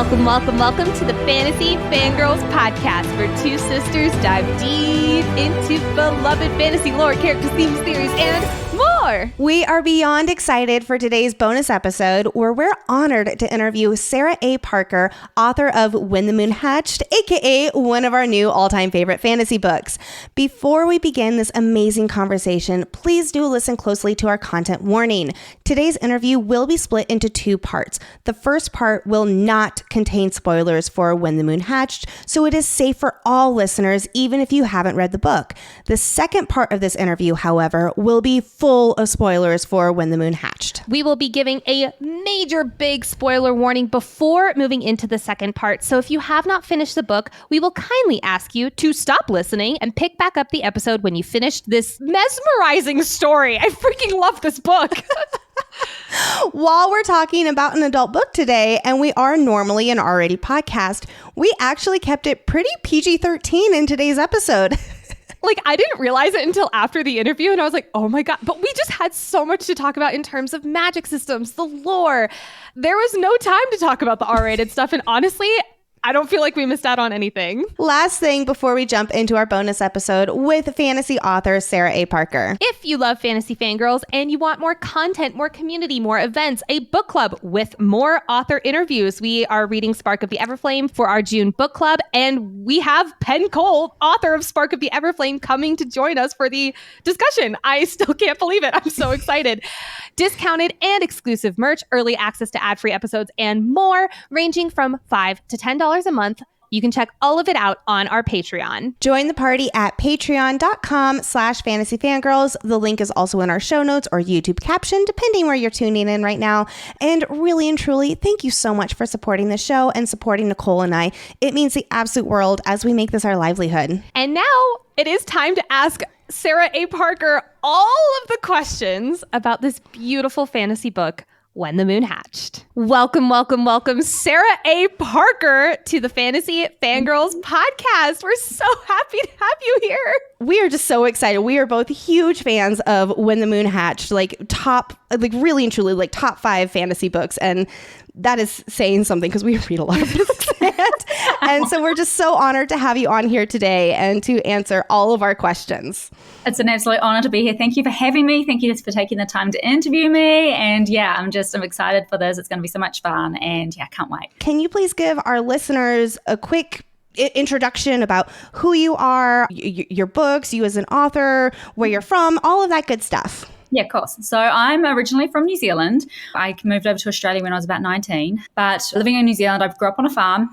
Welcome to the Fantasy Fangirls Podcast, where two sisters dive deep into beloved fantasy lore, characters, themes, theories, and more. We are beyond excited for today's bonus episode, where we're honored to interview Sarah A. Parker, author of When the Moon Hatched, aka one of our new all-time favorite fantasy books. Before we begin this amazing conversation, please do listen closely to our content warning. Today's interview will be split into two parts. The first part will not contain spoilers for When the Moon Hatched, so it is safe for all listeners, even if you haven't read the book. The second part of this interview, however, will be full of spoilers for When the Moon Hatched. We will be giving a major big spoiler warning before moving into the second part, so if you have not finished the book, we will kindly ask you to stop listening and pick back up the episode when you finished this mesmerizing story. I freaking love this book. While we're talking about an adult book today, and we are normally an R-rated podcast, we actually kept it pretty PG-13 in today's episode. Like, I didn't realize it until after the interview, and I was like, oh my God. But we just had so much to talk about in terms of magic systems, the lore. There was no time to talk about the R-rated stuff, and honestly, I don't feel like we missed out on anything. Last thing before we jump into our bonus episode with fantasy author Sarah A. Parker. If you love Fantasy Fangirls and you want more content, more community, more events, a book club with more author interviews, we are reading Spark of the Everflame for our June book club, and we have Penn Cole, author of Spark of the Everflame, coming to join us for the discussion. I still can't believe it. I'm so excited. Discounted and exclusive merch, early access to ad-free episodes, and more, ranging from $5 to $10 a month. You can check all of it out on our Patreon. Join the party at patreon.com/fantasyfangirls. The link is also in our show notes or YouTube caption, depending where you're tuning in right now. And really and truly, thank you so much for supporting the show and supporting Nicole and I. It means the absolute world as we make this our livelihood. And now it is time to ask Sarah A. Parker all of the questions about this beautiful fantasy book, When the Moon Hatched. Welcome, Sarah A. Parker to the Fantasy Fangirls Podcast. We're so happy to have you here. We are just so excited. We are both huge fans of When the Moon Hatched, really and truly, top 5 fantasy books. And that is saying something because we read a lot of books. And so we're just so honored to have you on here today and to answer all of our questions. It's an absolute honor to be here. Thank you for having me. Thank you for taking the time to interview me. And yeah, I'm excited for this. It's going to be so much fun. And yeah, can't wait. Can you please give our listeners a quick introduction about who you are, your books, you as an author, where you're from, all of that good stuff? Yeah, of course. So I'm originally from New Zealand. I moved over to Australia when I was about 19. But living in New Zealand, I grew up on a farm,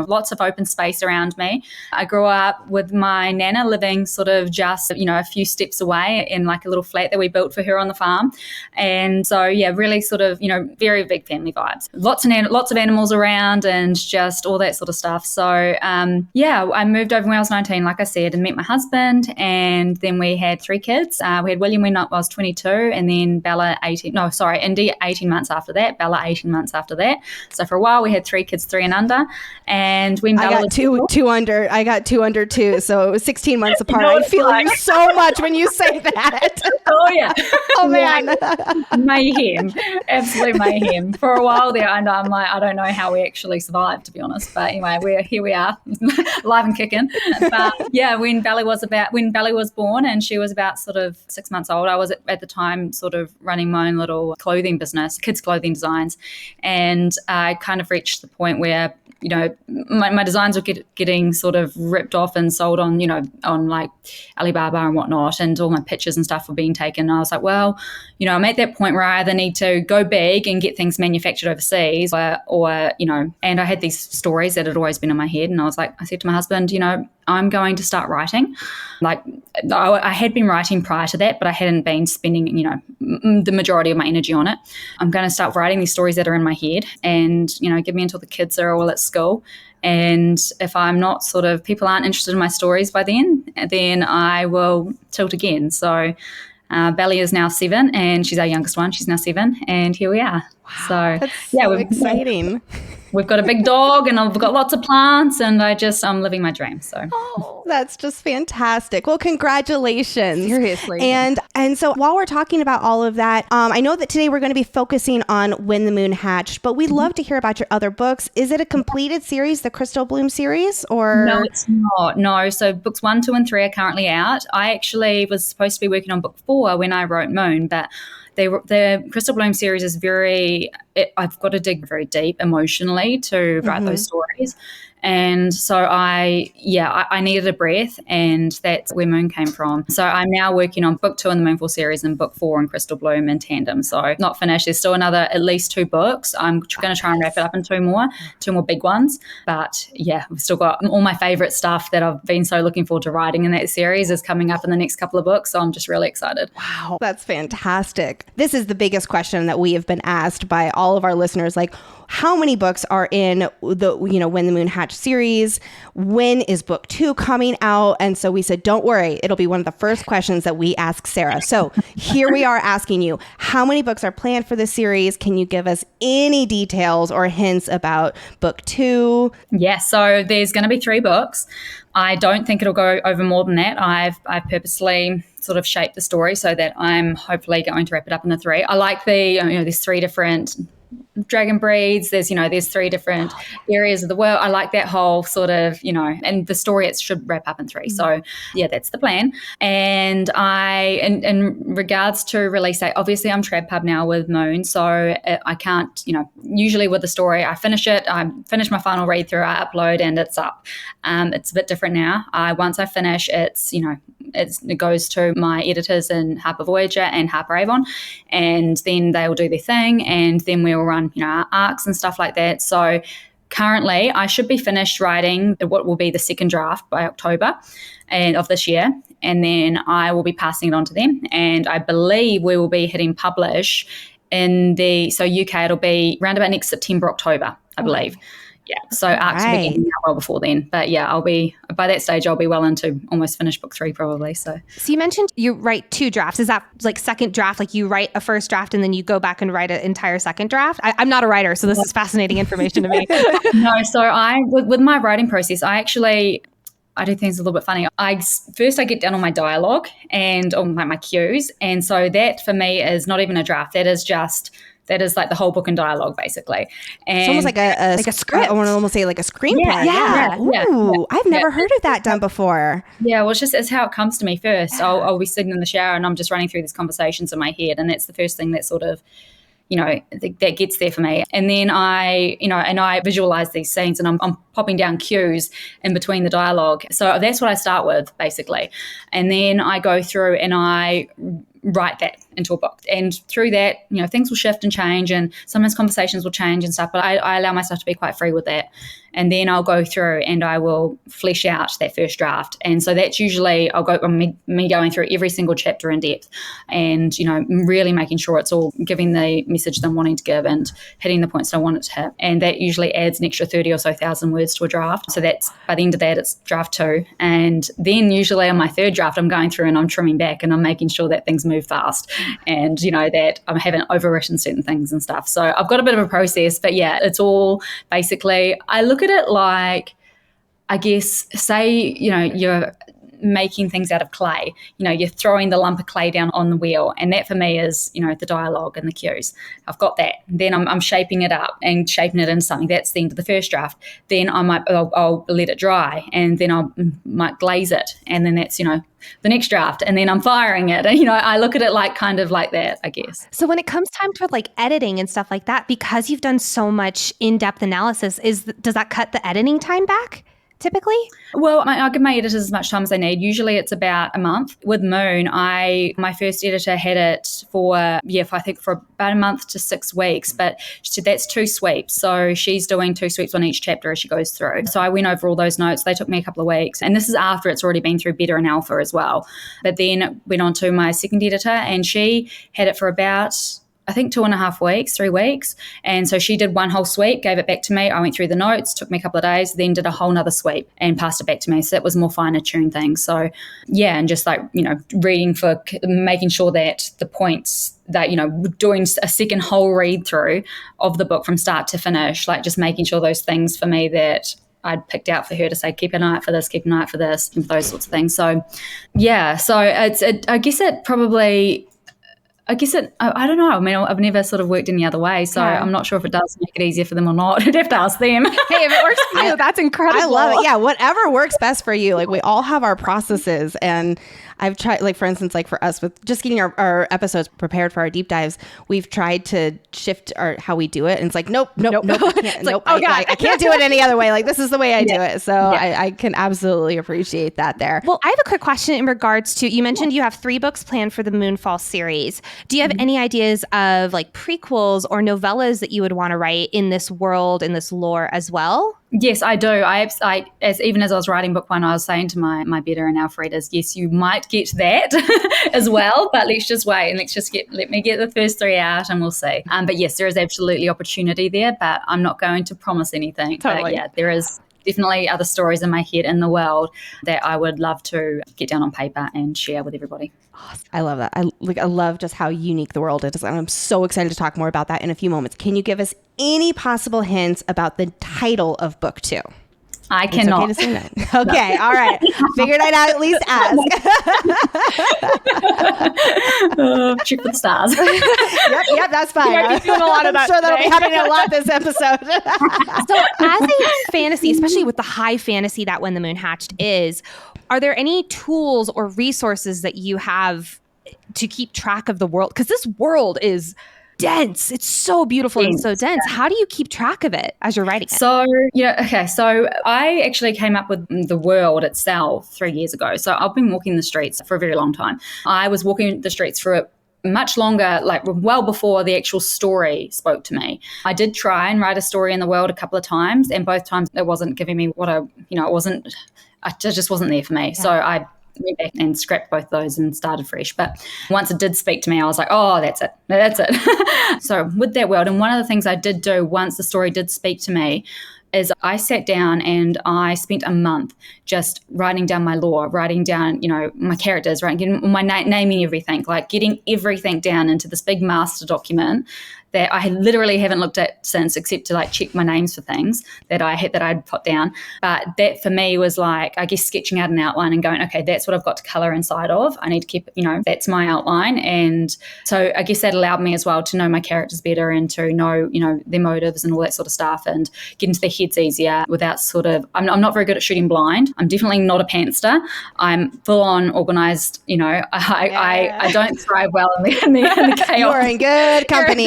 lots of open space around me. I grew up with my nana living sort of just, a few steps away in like a little flat that we built for her on the farm. And so, yeah, really sort of, very big family vibes. Lots of animals around and just all that sort of stuff. So, I moved over when I was 19, like I said, and met my husband. And then we had 3 kids. We had William when I was 22, and then Indy 18 months after that, Bella 18 months after that. So for a while we had 3 kids, 3 and under. And when Bella I got two under too, so it was 16 months apart. I feel you so much when you say that. Oh yeah. Oh man. Mayhem. Absolute mayhem. For a while there, and I'm like, I don't know how we actually survived, to be honest. But anyway, here we are, live and kicking. But yeah, when Bella was born and she was about sort of 6 months old, I was at the time sort of running my own little clothing business, kids clothing designs, and I kind of reached the point where my designs were getting sort of ripped off and sold on like Alibaba and whatnot, and all my pictures and stuff were being taken. And I was like, well, I'm at that point where I either need to go big and get things manufactured overseas or and I had these stories that had always been in my head, and I said to my husband, I'm going to start writing. Like I had been writing prior to that, but I hadn't been spending, the majority of my energy on it. I'm going to start writing these stories that are in my head and, give me until the kids are all at school. And if I'm not people aren't interested in my stories by then I will tilt again. So Belly is now 7 and she's our youngest one. She's now 7 and here we are. Wow, that's so exciting. we've got a big dog and I've got lots of plants and I'm living my dream. So that's just fantastic. Well, congratulations. Seriously. And so while we're talking about all of that, I know that today we're going to be focusing on When the Moon Hatched, but we'd love to hear about your other books. Is it a completed series, the Crystal Bloom series, or? No, it's not. No. So books 1, 2, and 3 are currently out. I actually was supposed to be working on book 4 when I wrote Moon, but the Crystal Bloom series is I've got to dig very deep emotionally to write those stories. And so I needed a breath, and that's where Moon came from. So I'm now working on book 2 in the Moonfall series and book 4 in Crystal Bloom in tandem. So not finished. There's still another at least 2 books. I'm going to try and wrap it up in 2 more big ones. But yeah, we've still got all my favorite stuff that I've been so looking forward to writing in that series is coming up in the next couple of books. So I'm just really excited. Wow, that's fantastic. This is the biggest question that we have been asked by all of our listeners, like, how many books are in the, When the Moon Hatched series? When is book 2 coming out? And so we said, don't worry, it'll be one of the first questions that we ask Sarah. So here we are asking you, how many books are planned for this series? Can you give us any details or hints about book 2? Yeah, so there's going to be 3 books. I don't think it'll go over more than that. I've purposely sort of shaped the story so that I'm hopefully going to wrap it up in the 3. I like there's 3 different dragon breeds. There's 3 different areas of the world. I like that whole sort of, and the story, it should wrap up in 3. So yeah, that's the plan. And in regards to release date, obviously I'm trad pub now with Moon. So I can't, usually with the story, I finish it, I finish my final read through, I upload and it's up. It's a bit different now. Once I finish, it goes to my editors in Harper Voyager and Harper Avon, and then they'll do their thing, and then we'll run, our arcs and stuff like that. So currently I should be finished writing what will be the second draft by October of this year, and then I will be passing it on to them, and I believe we will be hitting publish in UK, it'll be around about next September, October, I believe. Yeah, so arcs will be getting out well before then. But yeah, by that stage, I'll be well into almost finished book 3 probably. So you mentioned you write 2 drafts. Is that like second draft, like you write a first draft and then you go back and write an entire second draft? I'm not a writer, so this is fascinating information to me. No, so with my writing process, I do things a little bit funny. First I get down on my dialogue and on my cues. And so that for me is not even a draft. That is like the whole book and dialogue, basically. And it's almost like a script. I want to almost say like a screenplay. Yeah. Ooh, I've never heard of that done before. Yeah, well, it's how it comes to me first. I'll be sitting in the shower and I'm just running through these conversations in my head, and that's the first thing that sort of, that gets there for me. And then I visualize these scenes, and I'm popping down cues in between the dialogue. So that's what I start with, basically. And then I go through and I write that into a book. And through that, things will shift and change, and sometimes conversations will change and stuff, but I allow myself to be quite free with that. And then I'll go through and I will flesh out that first draft. And so that's usually me going through every single chapter in depth and, really making sure it's all giving the message that I'm wanting to give and hitting the points that I want it to hit. And that usually adds an extra 30 or so thousand words to a draft. So that's, by the end of that, it's draft 2. And then usually on my third draft, I'm going through and I'm trimming back and I'm making sure that things move fast and, that I haven't overwritten certain things and stuff. So I've got a bit of a process, but yeah, it's all basically, I look at it like, I guess, say, you're making things out of clay. You're throwing the lump of clay down on the wheel, and that for me is, the dialogue and the cues. I've got that. Then I'm shaping it up and shaping it into something. That's the end of the first draft. Then I'll let it dry, and then might glaze it, and then that's, the next draft, and then I'm firing it. And, I look at it like kind of like that, I guess. So when it comes time to like editing and stuff like that, because you've done so much in-depth analysis, does that cut the editing time back typically? Well, I give my editors as much time as they need. Usually it's about a month. With Moon, my first editor had it for about a month to 6 weeks, but she said that's 2 sweeps. So she's doing 2 sweeps on each chapter as she goes through. So I went over all those notes. They took me a couple of weeks. And this is after it's already been through beta and alpha as well. But then went on to my second editor, and she had it for about I think 2.5 weeks, 3 weeks. And so she did one whole sweep, gave it back to me. I went through the notes, took me a couple of days, then did a whole nother sweep and passed it back to me. So that was more finer tuned things. So yeah, and just like, reading for making sure that the points that, doing a second whole read through of the book from start to finish, like just making sure those things for me that I'd picked out for her to say, keep an eye out for this, keep an eye out for this, and those sorts of things. So yeah, so I don't know. I mean, I've never sort of worked any other way, so I'm not sure if it does make it easier for them or not. I'd have to ask them. Hey, if it works for you, that's incredible. I love it. Yeah, whatever works best for you. Like, we all have our processes, and I've tried, like, for instance, like for us with just getting our episodes prepared for our deep dives, we've tried to shift how we do it. And it's like, nope. I can't do it any other way. Like, this is the way I do it. So I can absolutely appreciate that there. Well, I have a quick question in regards to, you mentioned you have 3 books planned for the Moonfall series. Do you have any ideas of like prequels or novellas that you would want to write in this world, in this lore as well? Yes, I do. Even as I was writing book 1, I was saying to my better and Alfreda's, yes, you might get that as well, but let's just wait and let me get the first 3 out and we'll see. But yes, there is absolutely opportunity there, but I'm not going to promise anything. Totally. But yeah, there is definitely other stories in my head in the world that I would love to get down on paper and share with everybody. Awesome. I love that. I love just how unique the world is. And I'm so excited to talk more about that in a few moments. Can you give us any possible hints about the title of book 2? I cannot. It's okay to say that. Okay, all right. Figured I'd at least ask. Shoot for the stars. Yep, that's fine. You're doing a lot of that. I'm sure that'll be happening a lot this episode. So as a fantasy, especially with the high fantasy that When the Moon Hatched is, are there any tools or resources that you have to keep track of the world? Because this world is dense. It's so beautiful and so dense. How do you keep track of it as you're writing it? So I actually came up with the world itself 3 years ago. So I've been walking the streets for a very long time. I was walking the streets for much longer, like well before the actual story spoke to me. I did try and write a story in the world a couple of times, and both times it wasn't giving me it just wasn't there for me. Yeah. So I went back and scrapped both those and started fresh. But once it did speak to me, I was like, oh, that's it. So with that world, and one of the things I did do once the story did speak to me is I sat down and I spent a month just writing down my lore, writing down, my characters, getting my naming everything, like getting everything down into this big master document that I literally haven't looked at since, except to like check my names for things that I'd put down. But that for me was like, I guess, sketching out an outline and going, okay, that's what I've got to color inside of. I need to keep, that's my outline. And so I guess that allowed me as well to know my characters better and to know, their motives and all that sort of stuff, and get into their heads easier without I'm not very good at shooting blind. I'm definitely not a pantster. I'm full on organized. I don't thrive well in the chaos. You're in good company.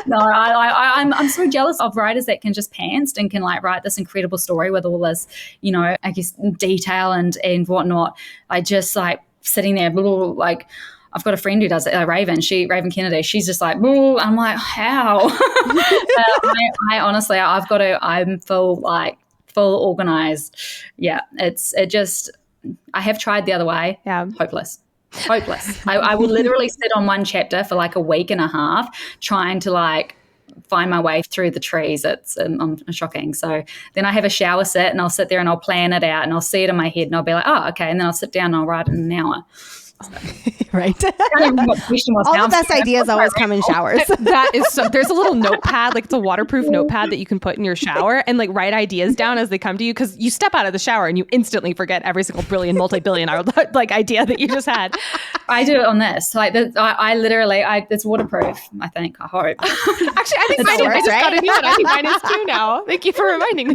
No, I'm so jealous of writers that can just pants and can like write this incredible story with all this, I guess, detail and whatnot. I just like sitting there, like, I've got a friend who does it, Raven Kennedy. She's just like, I'm like, how? I honestly, I'm full organized. Yeah, I have tried the other way. Yeah, hopeless. I will literally sit on one chapter for like a week and a half trying to like find my way through the trees. It's shocking. So then I have a shower set and I'll sit there and I'll plan it out and I'll see it in my head and I'll be like, oh, okay. And then I'll sit down and I'll write it in an hour. Right. All the best ideas always come in showers. That is so. There's a little notepad, like it's a waterproof notepad that you can put in your shower and like write ideas down as they come to you, because you step out of the shower and you instantly forget every single brilliant multi-billion-hour like idea that you just had. I do it on this. Like I literally, it's waterproof. I think. I hope. Actually, I think mine is. I just got a new one. I think mine is too now. Thank you for reminding me.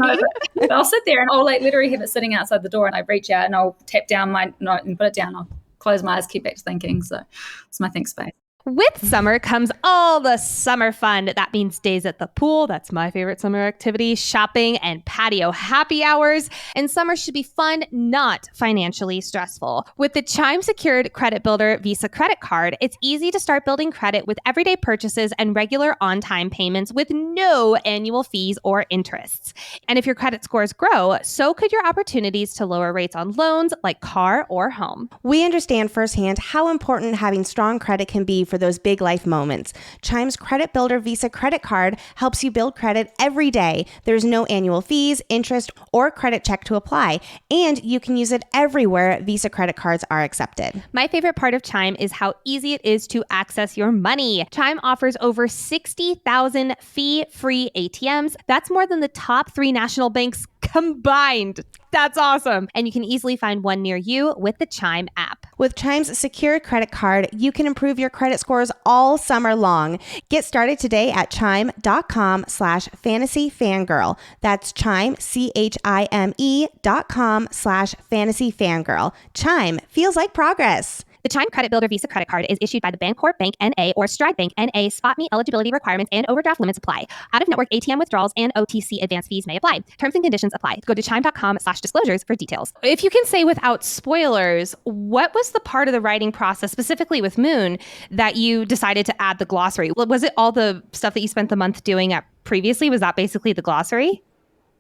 I'll sit there and I'll like literally have it sitting outside the door, and I reach out and I'll tap down my note and put it down. I'll close my eyes, keep back to thinking. So it's my think space. With summer comes all the summer fun. That means days at the pool. That's my favorite summer activity. Shopping and patio happy hours. And summer should be fun, not financially stressful. With the Chime Secured Credit Builder Visa credit card, it's easy to start building credit with everyday purchases and regular on-time payments with no annual fees or interests. And if your credit scores grow, so could your opportunities to lower rates on loans like car or home. We understand firsthand how important having strong credit can be for those big life moments. Chime's Credit Builder Visa credit card helps you build credit every day. There's no annual fees, interest, or credit check to apply, and you can use it everywhere Visa credit cards are accepted. My favorite part of Chime is how easy it is to access your money. Chime offers over 60,000 fee-free ATMs. That's more than the top 3 national banks combined. That's awesome. And you can easily find one near you with the Chime app. With Chime's secure credit card, you can improve your credit scores all summer long. Get started today at chime.com/fantasyfangirl. That's Chime, CHIME.com/fantasyfangirl. Chime feels like progress. The Chime Credit Builder Visa credit card is issued by the Bancorp Bank N.A. or Stride Bank N.A. Spot me eligibility requirements and overdraft limits apply. Out-of-network ATM withdrawals and OTC advance fees may apply. Terms and conditions apply. Go to chime.com/disclosures for details. If you can say without spoilers, what was the part of the writing process, specifically with Moon, that you decided to add the glossary? Was it all the stuff that you spent the month doing at previously? Was that basically the glossary?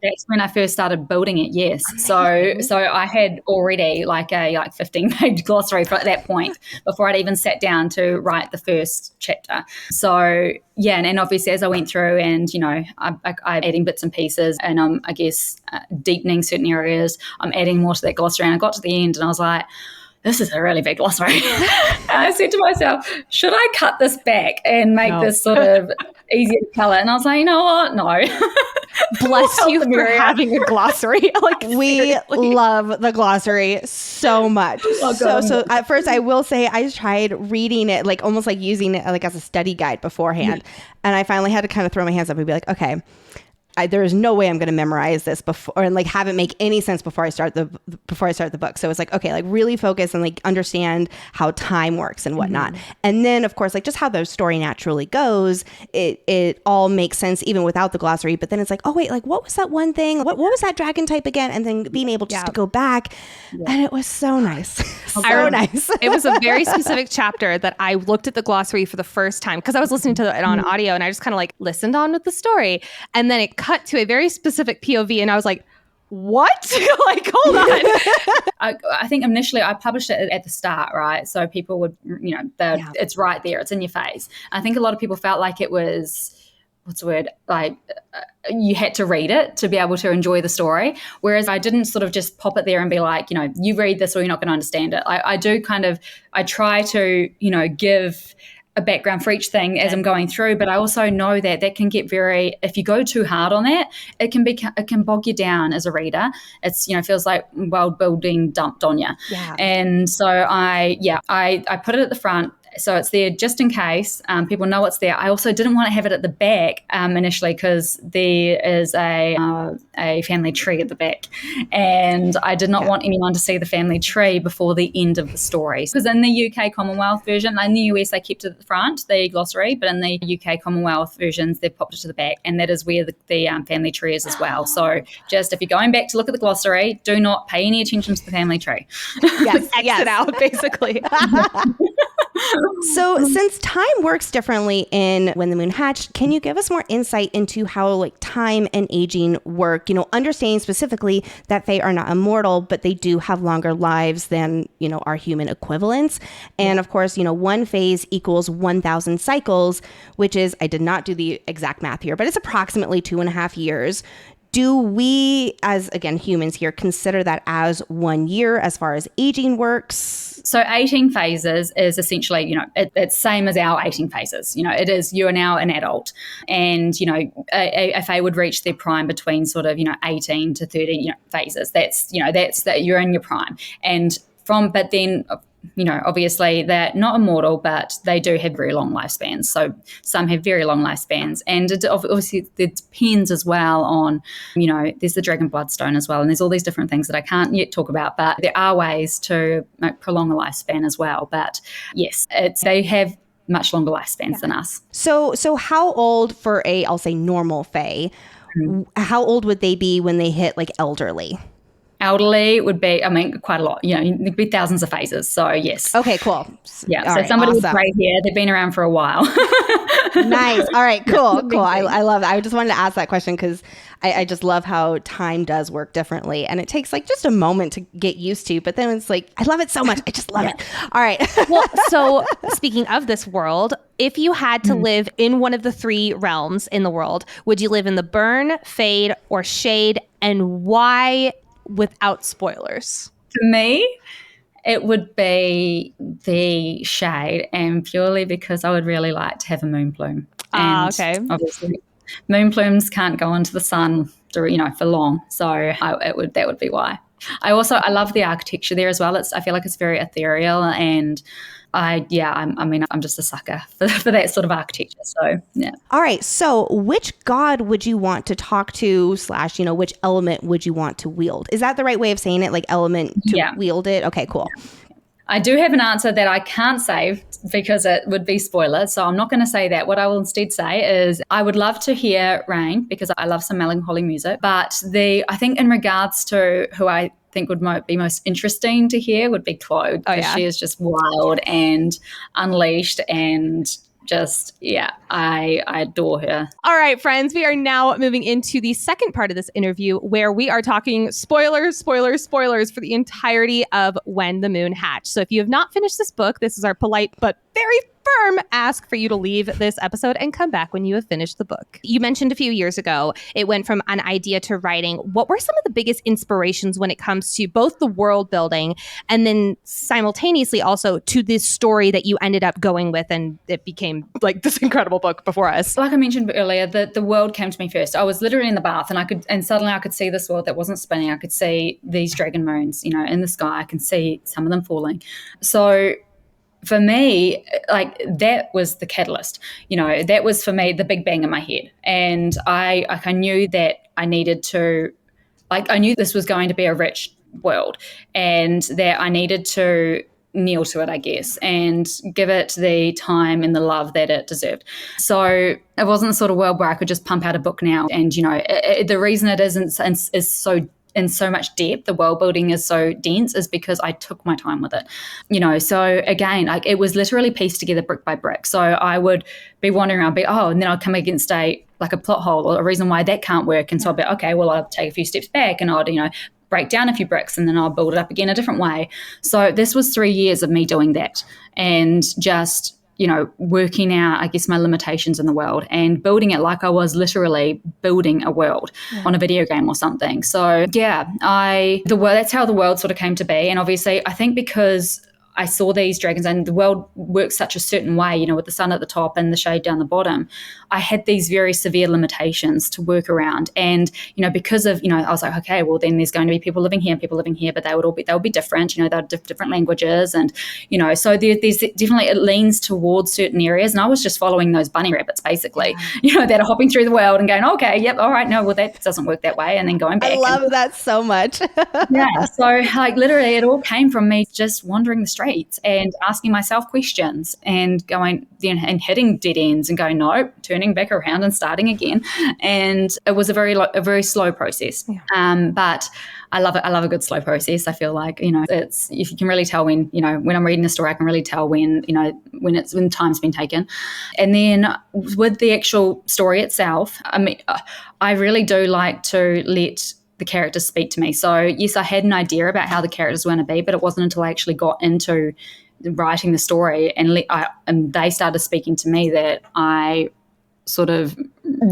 That's when I first started building it, yes. So I had already like a 15-page glossary at that point before I'd even sat down to write the first chapter. So yeah, and obviously as I went through and, I'm adding bits and pieces and I guess deepening certain areas, I'm adding more to that glossary. And I got to the end and I was like, this is a really big glossary. And I said to myself, should I cut this back and make this sort of easier to color? And I was like, you know what? No. Bless you for having a glossary. We love the glossary so much. So at first I will say I tried reading it, almost like using it as a study guide beforehand. And I finally had to kind of throw my hands up and be like, okay, there is no way I'm going to memorize this before and have it make any sense before I start the book. So it's okay, really focus and understand how time works and whatnot. Mm-hmm. And then of course, just how the story naturally goes, it all makes sense even without the glossary. But then it's oh wait, what was that one thing? What was that dragon type again? And then being able just to go back. Yeah. And it was so nice. Nice. It was a very specific chapter that I looked at the glossary for the first time because I was listening to it on audio and I just kind of listened on with the story. And then it cut to a very specific POV and I was like, what? Hold on. I think initially I published it at the start, right? So people would, it's right there. It's in your face. I think a lot of people felt like it was, what's the word? You had to read it to be able to enjoy the story. Whereas I didn't sort of just pop it there and be like, you read this or you're not going to understand it. I try to, give a background for each thing as I'm going through, but I also know that can get if you go too hard on that, it can bog you down as a reader. It's, feels like world building dumped on you. Yeah. And so I put it at the front. So it's there just in case people know it's there. I also didn't want to have it at the back initially because there is a family tree at the back, and I did not want anyone to see the family tree before the end of the story. Because in the UK Commonwealth version, in the US they kept it at the front, the glossary, but in the UK Commonwealth versions they've popped it to the back, and that is where the family tree is as well. So just if you're going back to look at the glossary, do not pay any attention to the family tree. Yes, exit out basically. So since time works differently in When the Moon Hatched, can you give us more insight into how time and aging work? Understanding specifically that they are not immortal, but they do have longer lives than, our human equivalents. And of course, one phase equals 1,000 cycles, which is, I did not do the exact math here, but it's approximately 2.5 years. Do we, as, again, humans here, consider that as 1 year as far as aging works? So 18 phases is essentially, it's same as our 18 phases. It is, you are now an adult. And, if they would reach their prime between sort of, 18 to 30 phases, that's that you're in your prime. And but then, obviously they're not immortal, but they do have very long lifespans. So some have very long lifespans. And it obviously it depends as well on, there's the Dragon Bloodstone as well. And there's all these different things that I can't yet talk about, but there are ways to prolong a lifespan as well. But yes, they have much longer lifespans than us. So how old for I'll say normal fae, how old would they be when they hit like elderly? Elderly would be, quite a lot. There'd be thousands of phases. So yes. Okay, cool. Yeah. All So right, somebody awesome. with gray hair, they've been around for a while. Nice. All right, cool. I love it. I just wanted to ask that question because I just love how time does work differently. And it takes like just a moment to get used to, but then it's like, I love it so much. I just love it. All right. Well, so speaking of this world, if you had to live in one of the 3 realms in the world, would you live in the burn, fade, or shade? And why, without spoilers? For me, it would be the shade, and purely because I would really like to have a moon plume. Okay. Obviously, moon plumes can't go into the sun, for long. So that would be why. I love the architecture there as well. I feel like it's very ethereal, and I'm just a sucker for that sort of architecture. So yeah. All right. So which god would you want to talk to / which element would you want to wield? Is that the right way of saying it? Like element to wield it? Okay, cool. I do have an answer that I can't say because it would be spoiler. So I'm not going to say that. What I will instead say is I would love to hear Rain because I love some melancholy music. But I think in regards to who I think would be most interesting to hear would be Claude. Oh, yeah. She is just wild and unleashed and just, I adore her. All right, friends, we are now moving into the second part of this interview where we are talking spoilers for the entirety of When the Moon Hatched. So if you have not finished this book, this is our polite but very firm ask for you to leave this episode and come back when you have finished the book. You mentioned a few years ago, it went from an idea to writing. What were some of the biggest inspirations when it comes to both the world building and then simultaneously also to this story that you ended up going with and it became like this incredible book before us? Like I mentioned earlier, the world came to me first. I was literally in the bath and suddenly I could see this world that wasn't spinning. I could see these dragon moons, in the sky. I can see some of them falling. So for me, like that was the catalyst, that was for me the big bang in my head. And I knew that I needed to, I knew this was going to be a rich world and that I needed to kneel to it, I guess, and give it the time and the love that it deserved. So it wasn't the sort of world where I could just pump out a book now. And, the reason it isn't is so in so much depth, the world building is so dense, is because I took my time with it. So again, like it was literally pieced together brick by brick. So I would be wandering around, and then I'd come against a plot hole or a reason why that can't work. And so I'd be, okay, well, I'll take a few steps back and I'd, break down a few bricks and then I'll build it up again a different way. So this was 3 years of me doing that and just, working out, I guess, my limitations in the world and building it like I was literally building a world on a video game or something. So that's how the world sort of came to be. And obviously I think because I saw these dragons and the world works such a certain way, with the sun at the top and the shade down the bottom, I had these very severe limitations to work around. And, because of, I was like, okay, well then there's going to be people living here, but they'll be different, they're different languages. And, so there's definitely, it leans towards certain areas. And I was just following those bunny rabbits basically, that are hopping through the world and going, okay, yep, all right, no, well that doesn't work that way. And then going back. I love that so much. So like literally it all came from me just wandering the streets and asking myself questions and going and hitting dead ends and going, nope, turning back around and starting again. And it was a very slow process. But I love it. I love a good slow process. I feel like, it's, if you can really tell when, when I'm reading a story, I can really tell when time's been taken. And then with the actual story itself, I really do like to let the characters speak to me. So yes, I had an idea about how the characters were going to be, but it wasn't until I actually got into writing the story and they started speaking to me that I sort of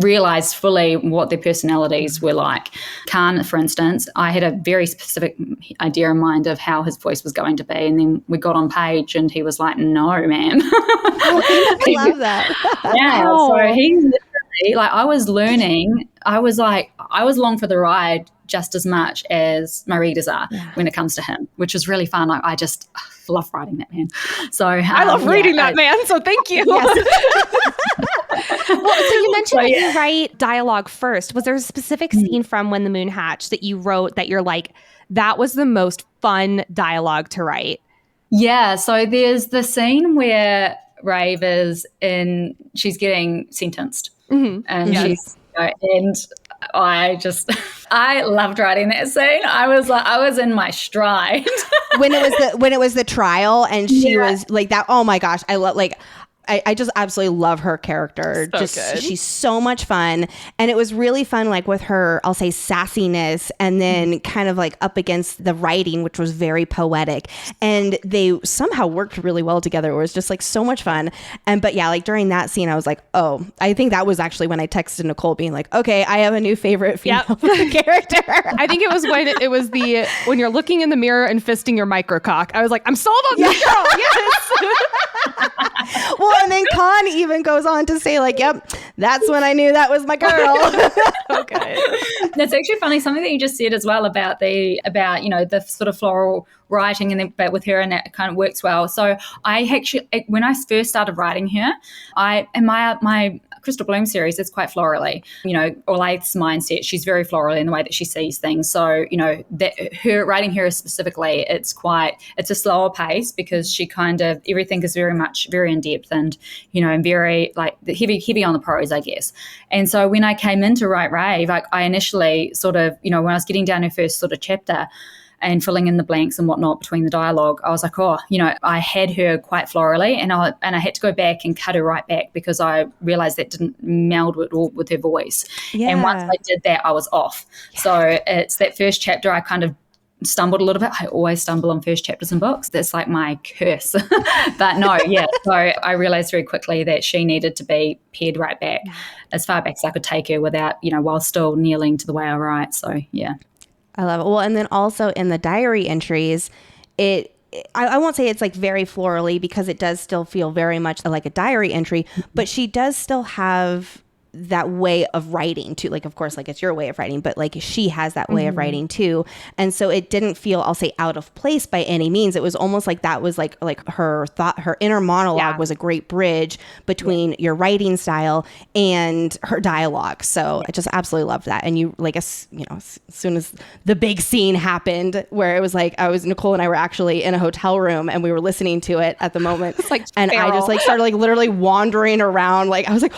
realized fully what their personalities were like. Khan, for instance, I had a very specific idea in mind of how his voice was going to be, and then we got on page and he was like, no, man. I love that. So he literally, like, I was learning, I was along for the ride just as much as my readers are when it comes to him, which is really fun. I just love writing that man. So I love reading that man. So thank you. Yes. Well, so you mentioned that you write dialogue first. Was there a specific scene from When the Moon Hatched that you wrote that you're like, that was the most fun dialogue to write? Yeah. So there's the scene where Rave is she's getting sentenced. Mm-hmm. And Yes. I loved writing that scene. I was in my stride. when it was the trial and she was like that. Oh my gosh. I just absolutely love her character. So good. She's so much fun. And it was really fun, like with her, I'll say sassiness, and then kind of like up against the writing, which was very poetic. And they somehow worked really well together. It was just like so much fun. But yeah, like during that scene, I was like, oh, I think that was actually when I texted Nicole being like, okay, I have a new favorite female character. I think it was when you're looking in the mirror and fisting your microcock. I was like, I'm sold on this girl. Yes. Well, and then Khan even goes on to say like, yep, that's when I knew that was my girl. Okay. That's actually funny. Something that you just said as well about the sort of floral writing, and then but with her, and that kind of works well. So I actually, when I first started writing her, my Crystal Bloom series is quite florally, Olathe's mindset. She's very floral in the way that she sees things. So, that her writing her specifically, it's a slower pace because she kind of, everything is very in depth and, and very like heavy on the prose, I guess. And so when I came in to write Rave, I initially sort of, when I was getting down her first sort of chapter and filling in the blanks and whatnot between the dialogue, I was like, I had her quite florally, and I had to go back and cut her right back because I realized that didn't meld with her voice. Yeah. And once I did that, I was off. Yeah. So it's that first chapter I kind of stumbled a little bit. I always stumble on first chapters in books. That's like my curse. But no, yeah. So I realized very quickly that she needed to be pared right back as far back as I could take her without, while still kneeling to the way I write. So, yeah. I love it. Well, and then also in the diary entries, I won't say it's like very florally because it does still feel very much like a diary entry, but she does still have that way of writing too. Like, of course, like it's your way of writing, but like she has that way of writing too. And so it didn't feel, I'll say, out of place by any means. It was almost like that was like her thought, her inner monologue was a great bridge between your writing style and her dialogue. So I just absolutely loved that. And you like, as soon as the big scene happened where it was like, Nicole and I were actually in a hotel room and we were listening to it at the moment. It's like, and feral. I just like started like literally wandering around. Like I was like,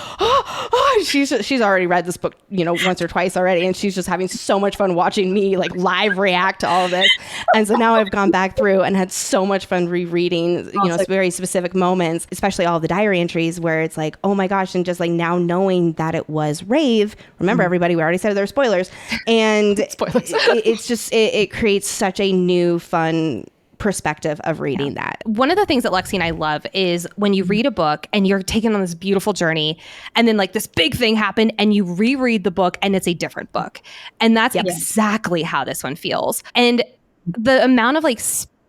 she's already read this book, once or twice already. And she's just having so much fun watching me like live react to all of this. And so now I've gone back through and had so much fun rereading, very specific moments, especially all the diary entries where it's like, oh my gosh. And just like now knowing that it was Rave, remember everybody, we already said there were spoilers. And spoilers. It's just, it creates such a new fun perspective of reading that. One of the things that Lexi and I love is when you read a book and you're taken on this beautiful journey and then like this big thing happened and you reread the book and it's a different book. And that's exactly how this one feels. And the amount of like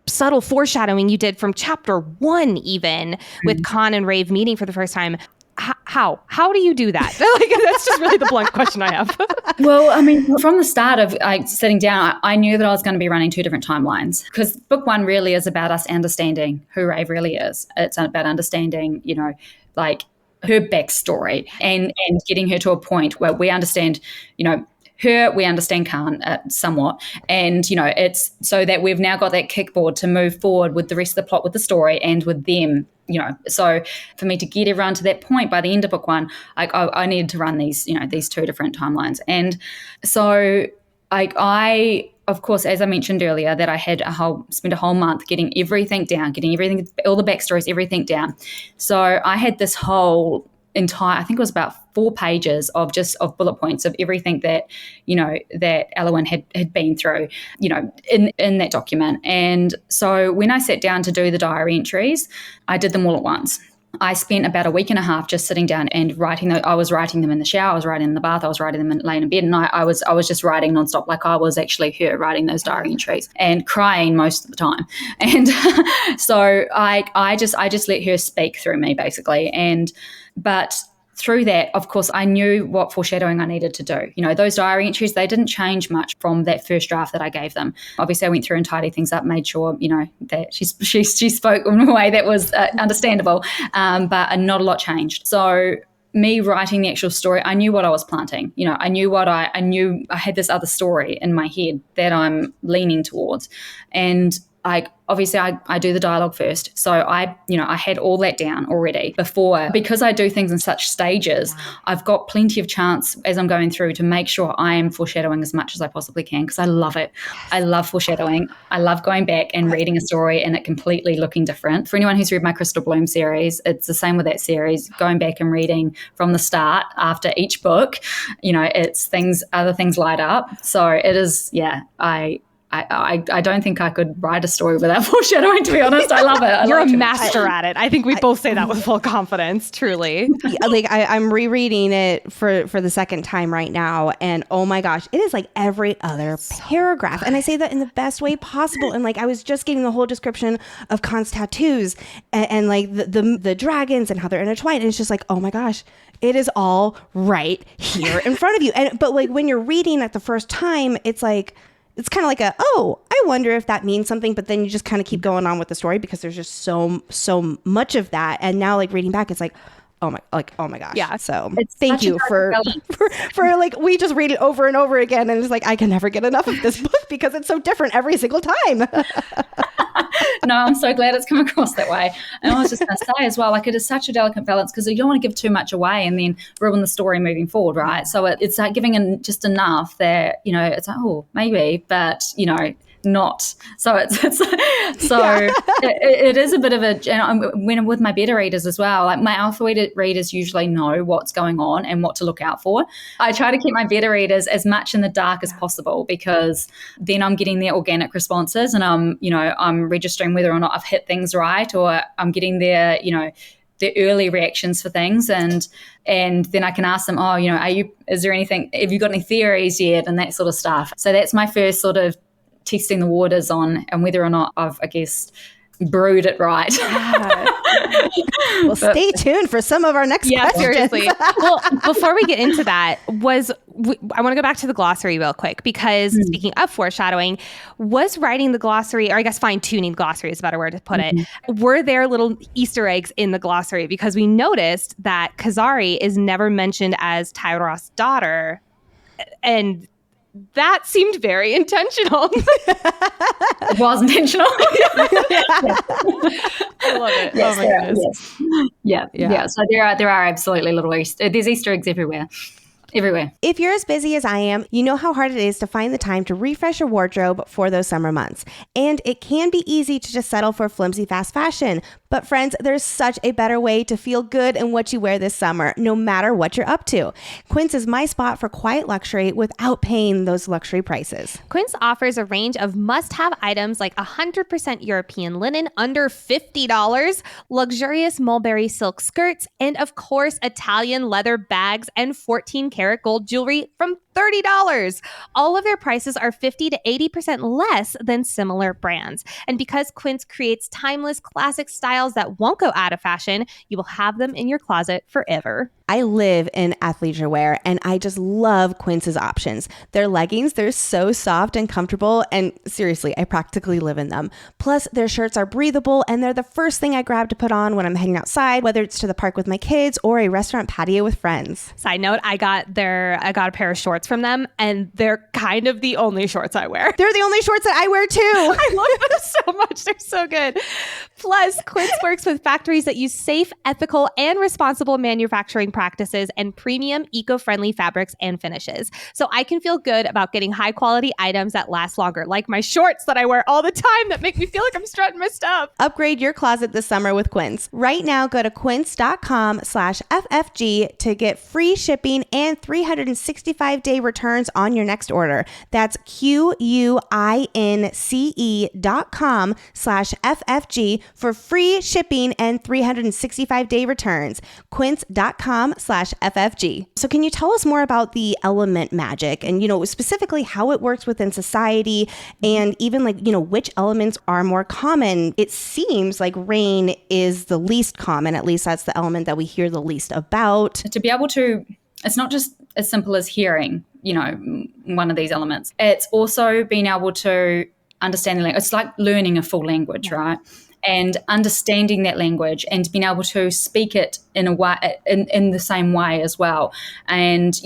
subtle foreshadowing you did from chapter 1 even with Khan and Rave meeting for the first time. How do you do that? Like, that's just really the blunt question I have. Well, I mean, from the start of sitting down, I knew that I was going to be running 2 different timelines because book 1 really is about us understanding who Rave really is. It's about understanding, like her backstory and getting her to a point where we understand, her, we understand Khan somewhat. And, it's so that we've now got that kickboard to move forward with the rest of the plot, with the story and with them. So for me to get everyone to that point by the end of book 1, I needed to run these 2 different timelines. And so I of course, as I mentioned earlier, that I had spent a whole month getting everything down, all the backstories, everything down. So I had this whole entire, I think it was about 4 pages of bullet points of everything that, that Elowen had been through, in that document. And so when I sat down to do the diary entries, I did them all at once. I spent about a week and a half just sitting down and writing. I was writing them in the shower, I was writing in the bath, I was writing them laying in bed, and I was just writing nonstop, like I was actually her writing those diary entries and crying most of the time. And so I just let her speak through me basically. But through that, of course, I knew what foreshadowing I needed to do. Those diary entries, they didn't change much from that first draft that I gave them. Obviously, I went through and tidied things up, made sure, that she spoke in a way that was understandable, but not a lot changed. So me writing the actual story, I knew what I was planting. I knew I had this other story in my head that I'm leaning towards. And obviously I do the dialogue first. So I had all that down already before, because I do things in such stages. I've got plenty of chance as I'm going through to make sure I am foreshadowing as much as I possibly can, because I love it. I love foreshadowing. I love going back and reading a story and it completely looking different. For anyone who's read my Crystal Bloom series, it's the same with that series. Going back and reading from the start after each book, it's other things light up. So it is, I don't think I could write a story without foreshadowing, to be honest. I love it. You're a master at it. I think we both say that with full confidence, truly. Like I'm rereading it for the second time right now. And oh my gosh, it is like every other paragraph. And I say that in the best way possible. And like I was just getting the whole description of Khan's tattoos and like the dragons and how they're intertwined. And it's just like, oh my gosh, it is all right here in front of you. But like when you're reading it the first time, it's like, it's kind of like I wonder if that means something, but then you just kind of keep going on with the story because there's just so much of that. And now like reading back, it's like, oh my gosh. Yeah. So thank you for like, we just read it over and over again. And it's like, I can never get enough of this book because it's so different every single time. No, I'm so glad it's come across that way. And I was just going to say as well, like it is such a delicate balance because you don't want to give too much away and then ruin the story moving forward, right? So it's like giving in just enough that, it's like, oh, maybe, but, not. So it is a bit of a, and when with my beta readers as well, like my alpha readers usually know what's going on and what to look out for. I try to keep my beta readers as much in the dark as possible because then I'm getting their organic responses and I'm registering whether or not I've hit things right, or I'm getting their early reactions for things, and then I can ask them, is there anything, have you got any theories yet, and that sort of stuff. So that's my first sort of testing the waters on and whether or not I've, I guess, brewed it right. Yeah. Well, stay tuned for some of our next questions. Seriously. Well, before we get into that, I want to go back to the glossary real quick because speaking of foreshadowing, was writing the glossary, or I guess fine-tuning the glossary is a better word to put it, were there little Easter eggs in the glossary? Because we noticed that Kazari is never mentioned as Tyros' daughter, and that seemed very intentional. It was intentional. I love it. Yes, oh my goodness. Yes. Yeah. So there are absolutely there's Easter eggs everywhere. If you're as busy as I am, you know how hard it is to find the time to refresh your wardrobe for those summer months. And it can be easy to just settle for flimsy fast fashion. But friends, there's such a better way to feel good in what you wear this summer, no matter what you're up to. Quince is my spot for quiet luxury without paying those luxury prices. Quince offers a range of must-have items like 100% European linen under $50, luxurious mulberry silk skirts, and of course, Italian leather bags and 14-karat gold jewelry from $30. All of their prices are 50 to 80% less than similar brands. And because Quince creates timeless classic styles that won't go out of fashion, you will have them in your closet forever. I live in athleisure wear and I just love Quince's options. Their leggings, they're so soft and comfortable, and seriously, I practically live in them. Plus, their shirts are breathable and they're the first thing I grab to put on when I'm heading outside, whether it's to the park with my kids or a restaurant patio with friends. Side note, I got a pair of shorts from them and they're kind of the only shorts I wear. They're the only shorts that I wear too. I love them so much. They're so good. Plus, Quince works with factories that use safe, ethical, and responsible manufacturing practices and premium eco-friendly fabrics and finishes. So I can feel good about getting high quality items that last longer, like my shorts that I wear all the time that make me feel like I'm strutting my stuff. Upgrade your closet this summer with Quince. Right now, go to quince.com/FFG to get free shipping and 365-day returns on your next order. That's QUINCE.com/FFG for free shipping and 365-day returns. Quince.com/FFG. So can you tell us more about the element magic and, specifically how it works within society and even which elements are more common? It seems like rain is the least common, at least that's the element that we hear the least about. To be able to, it's not just as simple as hearing, one of these elements. It's also being able to understand the language. It's like learning a full language, right? And understanding that language and being able to speak it in a way, in the same way as well. And,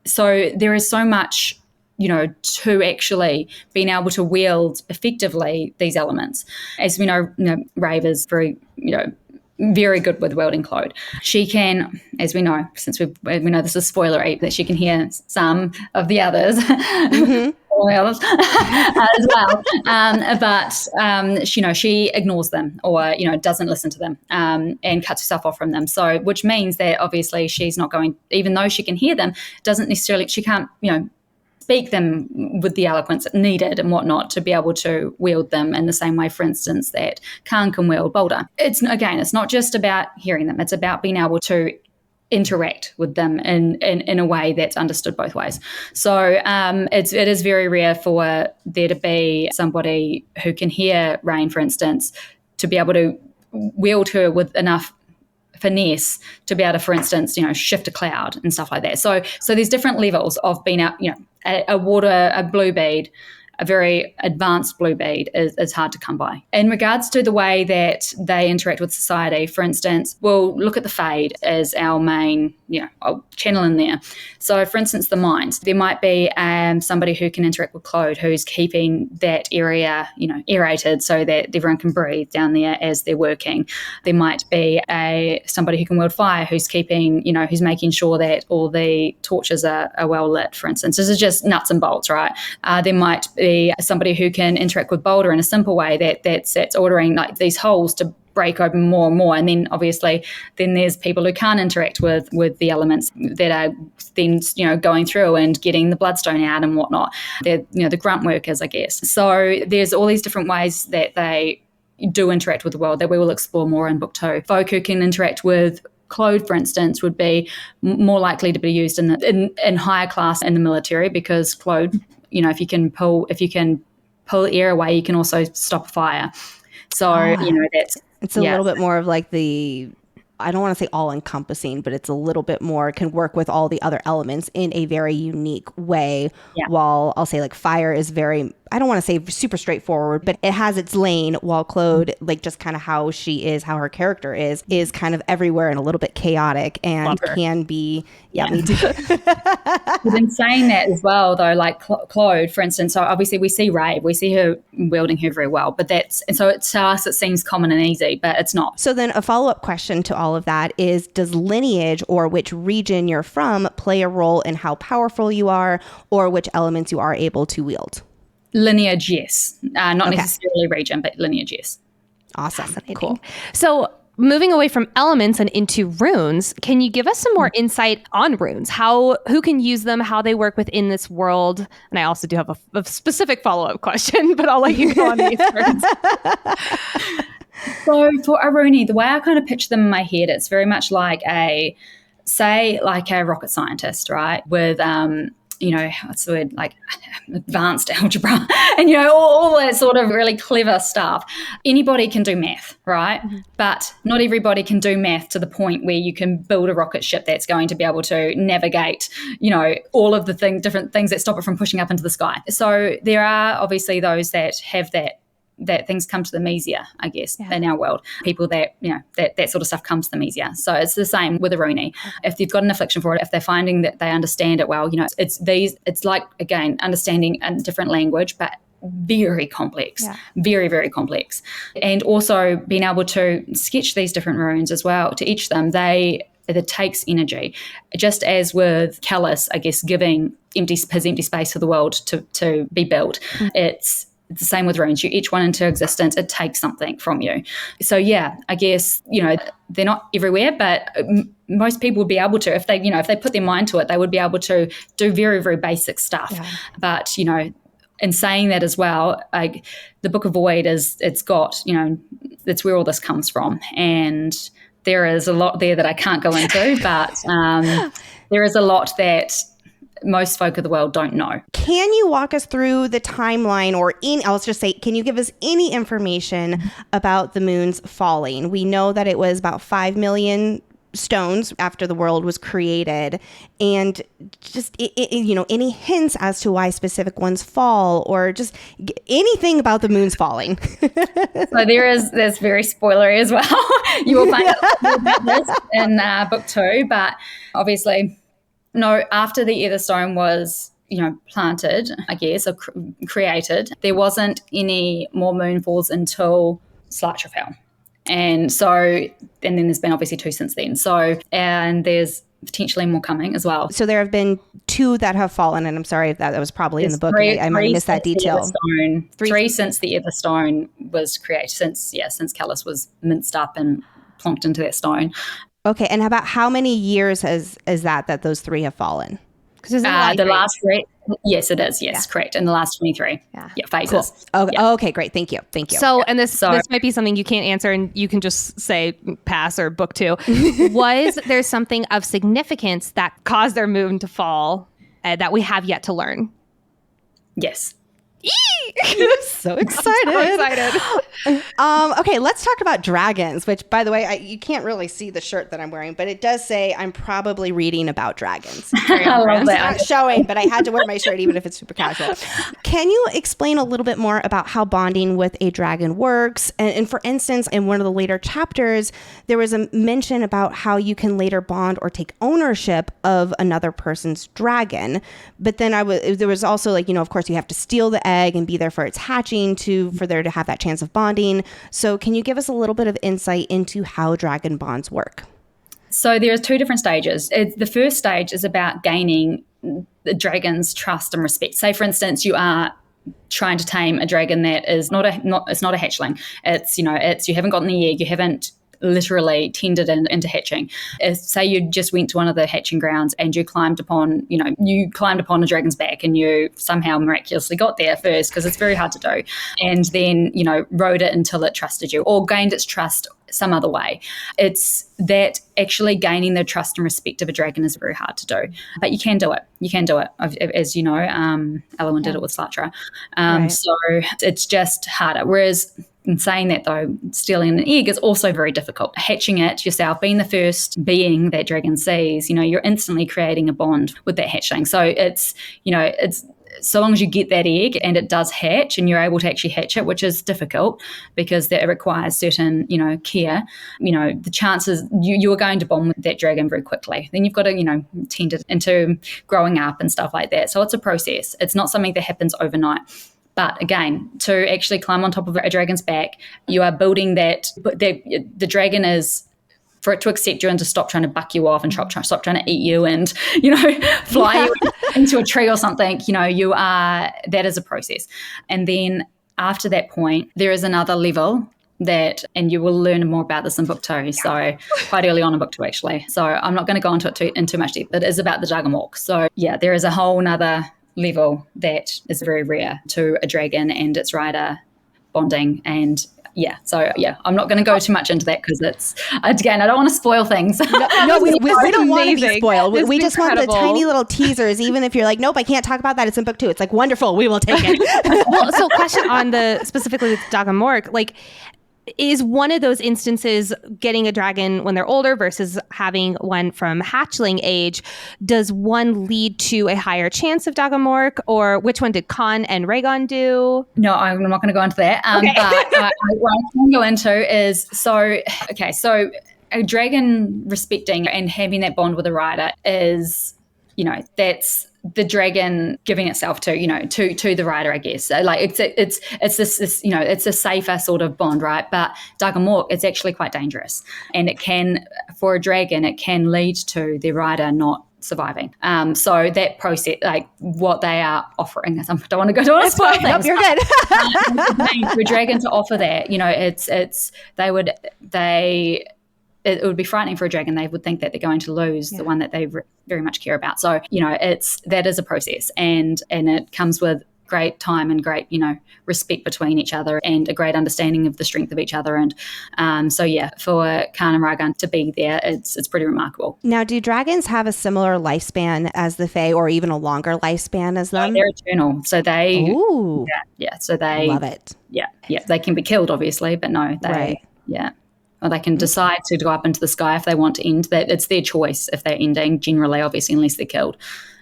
so there is so much to actually being able to wield effectively these elements. As we know, Rave is very, very good with wielding Claude. She can, as we know, since we know this is spoilery, that she can hear some of the others. Mm-hmm. All the others as well. But she ignores them or, doesn't listen to them and cuts herself off from them. So, which means that obviously she's not going, even though she can hear them, she can't, speak them with the eloquence needed and whatnot to be able to wield them in the same way, for instance, that Khan can wield Boulder. It's not just about hearing them. It's about being able to interact with them in a way that's understood both ways. So it is very rare for there to be somebody who can hear Rain, for instance, to be able to wield her with enough finesse to be able to, for instance, shift a cloud and stuff like that. So there's different levels of being out, a blue bead, a very advanced blue bead is hard to come by. In regards to the way that they interact with society, for instance, we'll look at the Fade as our main, channel in there. So, for instance, the Mind. There might be somebody who can interact with Claude, who's keeping that area, aerated so that everyone can breathe down there as they're working. There might be somebody who can wield fire, who's keeping, who's making sure that all the torches are well lit, for instance. This is just nuts and bolts, right? There might be somebody who can interact with Boulder in a simple way that's ordering like these holes to break open more and more. And then obviously then there's people who can't interact with the elements that are then, going through and getting the bloodstone out and whatnot. They're, the grunt workers, I guess. So there's all these different ways that they do interact with the world that we will explore more in book 2. Folk who can interact with Claude, for instance, would be more likely to be used in higher class in the military, because Claude, if you can pull air away, you can also stop a fire. So, it's a little bit more of like I don't want to say all encompassing, but it's a little bit more, can work with all the other elements in a very unique way. Yeah. While I'll say like fire is very, I don't want to say super straightforward, but it has its lane, while Claude, like just kind of how she is, how her character is kind of everywhere and a little bit chaotic and can be, me too. But in saying that as well, though, like Claude, for instance, so obviously we see Rave, we see her wielding her very well, but to us it seems common and easy, but it's not. So then a follow-up question to all of that is, does lineage or which region you're from play a role in how powerful you are or which elements you are able to wield? Lineage, yes. Not necessarily region, but lineage, yes. Awesome. Cool. So moving away from elements and into runes, can you give us some more insight on runes? Who can use them, how they work within this world? And I also do have a specific follow-up question, but I'll let you go on these first. So for a rune, the way I kind of picture them in my head, it's very much like a rocket scientist, right? With what's the word, like advanced algebra and, all that sort of really clever stuff. Anybody can do math, right? Mm-hmm. But not everybody can do math to the point where you can build a rocket ship that's going to be able to navigate, all of the different things that stop it from pushing up into the sky. So there are obviously those that have that things come to them easier, I guess, in our world. People that, that sort of stuff comes to them easier. So it's the same with a Rooney. If they've got an affliction for it, if they're finding that they understand it well, it's like, again, understanding a different language, but very complex, very, very complex. And also being able to sketch these different runes as well, to each them, it takes energy. Just as with Callus, I guess, giving his empty space for the world to be built, It's the same with runes. You etch one into existence, it takes something from you. So I guess, they're not everywhere, but most people would be able to, if they put their mind to it, they would be able to do very, very basic stuff. Yeah. But, in saying that as well, like the Book of Void it's got, that's where all this comes from. And there is a lot there that I can't go into, but there is a lot that most folk of the world don't know. Can you walk us through the timeline, or let's just say, can you give us any information about the moon's falling? We know that it was about 5 million stones after the world was created, and just any hints as to why specific ones fall, or just anything about the moon's falling. So there's very spoilery as well. You will find out about this in book 2, but obviously, no, after the Ether Stone was planted, I guess, or created, there wasn't any more Moonfalls until Sláinte fell. And then there's been obviously 2 since then. And there's potentially more coming as well. So there have been 2 that have fallen, and I'm sorry if that was probably in the book. I might have missed that detail. 3 since the Everstone was created, since Callus was minced up and plonked into that stone. Okay, and about how many years is that those 3 have fallen? Because the last 3, yes, it is. Yes, correct. In the last 23, phases. Cool. Okay, okay, great. Thank you. So, and this might be something you can't answer, and you can just say pass or book 2. Was there something of significance that caused their moon to fall that we have yet to learn? Yes. So excited. Okay, let's talk about dragons, which, by the way, you can't really see the shirt that I'm wearing, but it does say I'm probably reading about dragons. I love that. It's not showing, but I had to wear my shirt even if it's super casual. Can you explain a little bit more about how bonding with a dragon works? And for instance, in one of the later chapters, there was a mention about how you can later bond or take ownership of another person's dragon. But then there was also of course you have to steal the egg and be there for its hatching for there to have that chance of bonding. So can you give us a little bit of insight into how dragon bonds work? So there are 2 different stages. The first stage is about gaining the dragon's trust and respect. Say, for instance, you are trying to tame a dragon that is it's not a hatchling. It's you haven't gotten the egg, you haven't literally tended into hatching. Say you just went to one of the hatching grounds and you climbed upon a dragon's back and you somehow miraculously got there first, because it's very hard to do, and then rode it until it trusted you or gained its trust some other way. It's that actually gaining the trust and respect of a dragon is very hard to do, but you can do it. As you know, Elwyn did it with Sláinte. Right. So it's just harder. Whereas in saying that, though, stealing an egg is also very difficult. Hatching it yourself, being the first being that dragon sees, you're instantly creating a bond with that hatchling. So it's so long as you get that egg and it does hatch and you're able to actually hatch it, which is difficult because it requires certain, care, the chances you are going to bond with that dragon very quickly. Then you've got to, tend it into growing up and stuff like that. So it's a process. It's not something that happens overnight. But again, to actually climb on top of a dragon's back, you are building that. The dragon is, for it to accept you and to stop trying to buck you off and stop trying to eat you and, fly you into a tree or something, that is a process. And then after that point, there is another level and you will learn more about this in book 2. So quite early on in book 2, actually. So I'm not going to go into it in too much depth. It is about the dragon walk. So yeah, there is a whole nother level that is very rare to a dragon and its rider bonding. And I'm not going to go too much into that because I don't want to spoil things. No, we don't want to be spoiled. We just want the tiny little teasers. Even if you're like, nope, I can't talk about that, it's in book 2. It's like, wonderful, we will take it. Well, so question on specifically with Dagamork, is one of those instances getting a dragon when they're older versus having one from hatchling age, does one lead to a higher chance of Dagamork, or which one did Khan and Rhaegon do? No, I'm not going to go into that. Okay. But what I can go into is, so a dragon respecting and having that bond with a rider is, that's the dragon giving itself to the rider, I guess. It's this it's a safer sort of bond, right? But Dagamork, it's actually quite dangerous, and for a dragon, it can lead to the rider not surviving. So that process, what they are offering, I don't want to go to all the spoil things. Nope, you're good. For a dragon to offer that, it would be frightening for a dragon. They would think that they're going to lose the one that they very much care about. So, that is a process, and it comes with great time and great, respect between each other and a great understanding of the strength of each other. And for Khan and Rhaegon to be there, it's pretty remarkable. Now, do dragons have a similar lifespan as the Fae, or even a longer lifespan as them? They're eternal. So they, so they love it. Yeah. They can be killed, obviously, but no, or they can decide to go up into the sky if they want to end. That it's their choice if they're ending, generally, obviously, unless they're killed.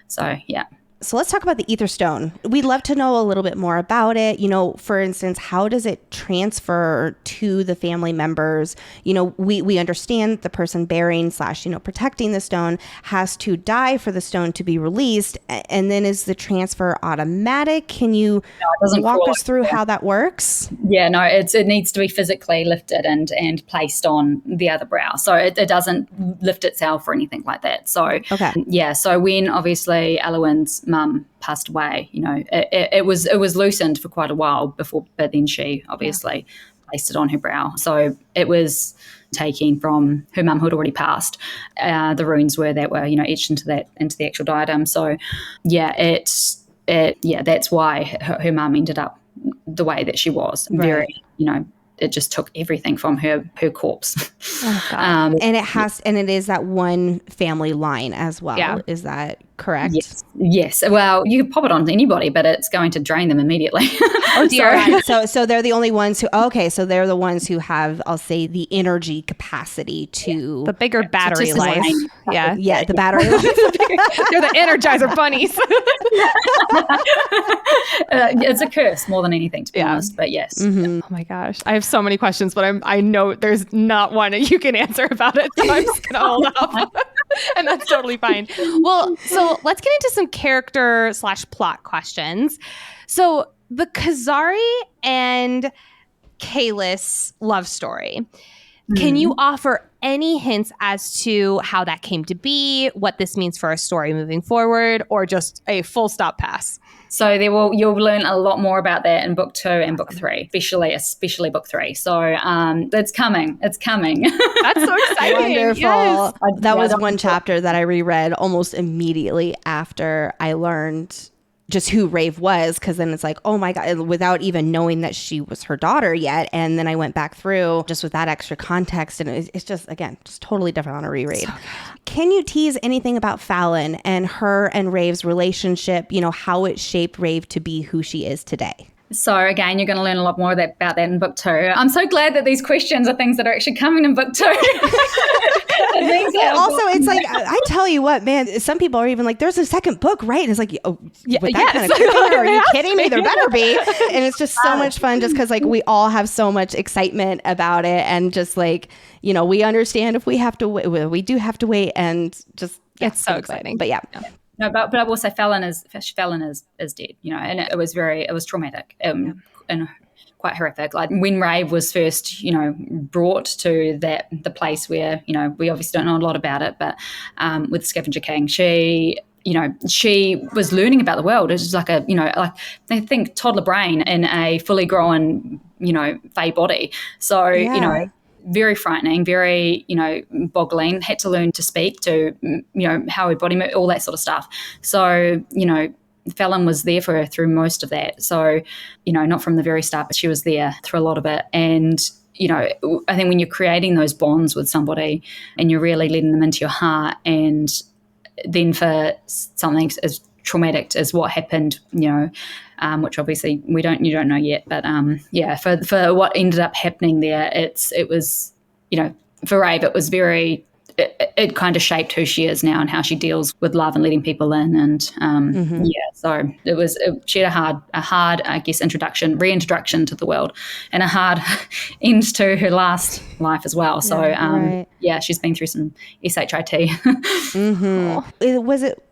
So, yeah. So let's talk about the Ether Stone. We'd love to know a little bit more about it. For instance, how does it transfer to the family members? We understand the person bearing / protecting the stone has to die for the stone to be released. And then is the transfer automatic? Can you walk us through how that works? Yeah, no, it needs to be physically lifted and placed on the other brow. So it doesn't lift itself or anything like that. So, yeah, so when obviously Alwyn's mum passed away, it was loosened for quite a while before, but then she obviously placed it on her brow. So it was taken from her mum who had already passed. The runes were etched into the actual diadem. So that's why her mum ended up the way that she was. Very, it just took everything from her corpse. Oh, God. And it is that one family line as well. Yeah. Is that correct? Yes. Well, you could pop it on anybody, but it's going to drain them immediately. Oh dear. So they're the only ones who. Okay, so they're the ones who have, I'll say, the energy capacity to the bigger battery life. Yeah, the battery life. They're the Energizer bunnies. It's a curse more than anything, to be honest. But yes. Mm-hmm. Oh my gosh, I have so many questions, but I know there's not one that you can answer about it, so I'm just gonna hold off. And that's totally fine. Well, so let's get into some character / plot questions. So the Kazari and Kalis love story. Can you offer any hints as to how that came to be, what this means for our story moving forward, or just a full stop pass? So you'll learn a lot more about that in book 2 and book 3, especially book 3. So it's coming. It's coming. That's so exciting. Wonderful. Yes. That was one chapter that I reread almost immediately after I learned just who Rave was, because then it's like, oh my God, without even knowing that she was her daughter yet. And then I went back through just with that extra context, and it's just, again, just totally different on a reread. So can you tease anything about Fallon and her and Rave's relationship, how it shaped Rave to be who she is today? So again, you're going to learn a lot more about that in book 2. I'm so glad that these questions are things that are actually coming in book 2. Also, it's like, I tell you what, man, some people are even like, there's a second book, right? And it's like, with that kind of cliffhanger, are you kidding me? There better be. And it's just so much fun just because we all have so much excitement about it. And just like, we understand if we have to wait, we do have to wait, and just, it's so exciting. But yeah. No, but I will say Fallon is dead, and it was traumatic and quite horrific. Like when Rave was first, brought to the place where, we obviously don't know a lot about it, but with Scavenger King, she was learning about the world. It's just like like they think toddler brain in a fully grown, fae body. So, very frightening, very, boggling, had to learn to speak, to, how her body moved, all that sort of stuff. So, Fallon was there for her through most of that. So, not from the very start, but she was there through a lot of it. And, I think when you're creating those bonds with somebody and you're really letting them into your heart, and then for something as traumatic as what happened, which obviously you don't know yet, but for what ended up happening there, it was, for Rave, it was very, it kind of shaped who she is now and how she deals with love and letting people in, and so she had a hard, I guess, reintroduction to the world, and a hard end to her last life as well. So she's been through some shit.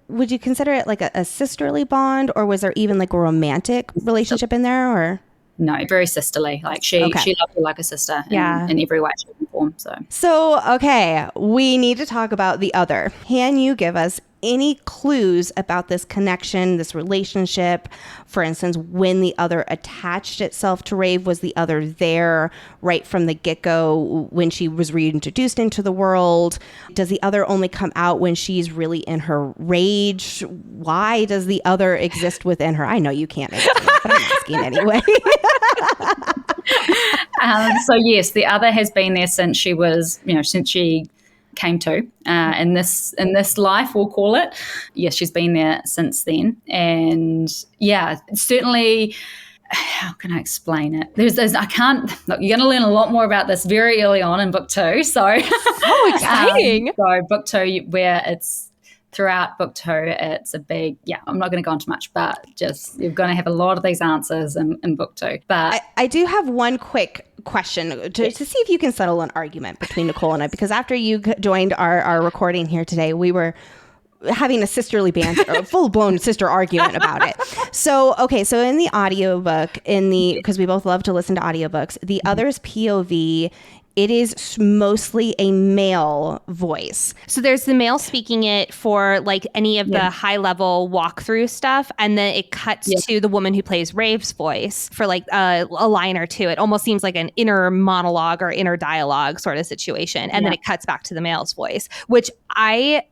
Would you consider it like a sisterly bond, or was there even like a romantic relationship in there, or? No, very sisterly. Like she loved her like a sister in every way, shape, and form. So, okay, we need to talk about the other. Can you give us any clues about this connection, this relationship? For instance, when the other attached itself to Rave, was the other there right from the get-go when she was reintroduced into the world? Does the other only come out when she's really in her rage? Why does the other exist within her? I know you can't answer that, but I'm asking anyway. So yes, the other has been there since she was, since she came to in this life, we'll call it. Yes, she's been there since then, and certainly. How can I explain it? I can't. Look, you're going to learn a lot more about this very early on in book 2. So, exciting! So book 2, where it's throughout book 2, it's a big, I'm not going to go into much, but just you're going to have a lot of these answers in book 2. But I do have one quick question to see if you can settle an argument between Nicole and I, because after you joined our recording here today, we were having a sisterly banter, a full-blown sister argument about it. So in the audiobook, because we both love to listen to audiobooks, the other's POV, it is mostly a male voice. So there's the male speaking it for like any of the high level walkthrough stuff. And then it cuts to the woman who plays Rave's voice for like a line or two. It almost seems like an inner monologue or inner dialogue sort of situation. And then it cuts back to the male's voice, which I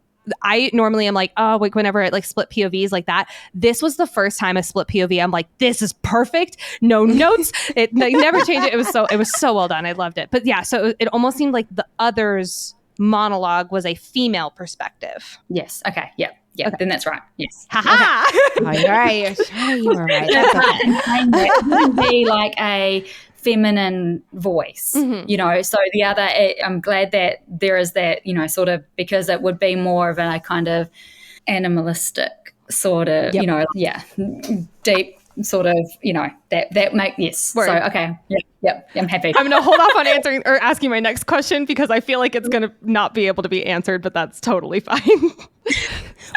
normally am like, oh, like whenever it like split POVs like that, this was the first time a split POV. I'm like, this is perfect. No notes. It never changed it. It was so well done. I loved it. But yeah, so it almost seemed like the other's monologue was a female perspective. Yes. Okay. Yeah. Yeah. Okay. Then that's right. Yes. Ha All right. You were right. That's okay. It wouldn't be like a feminine voice, you know, so the other, I'm glad that there is that, you know, sort of, because it would be more of a kind of animalistic sort of, you know, deep sort of, you know, that make, yes. Word. So, okay. Yep. I'm happy. I'm going to hold off on answering or asking my next question because I feel like it's going to not be able to be answered, but that's totally fine.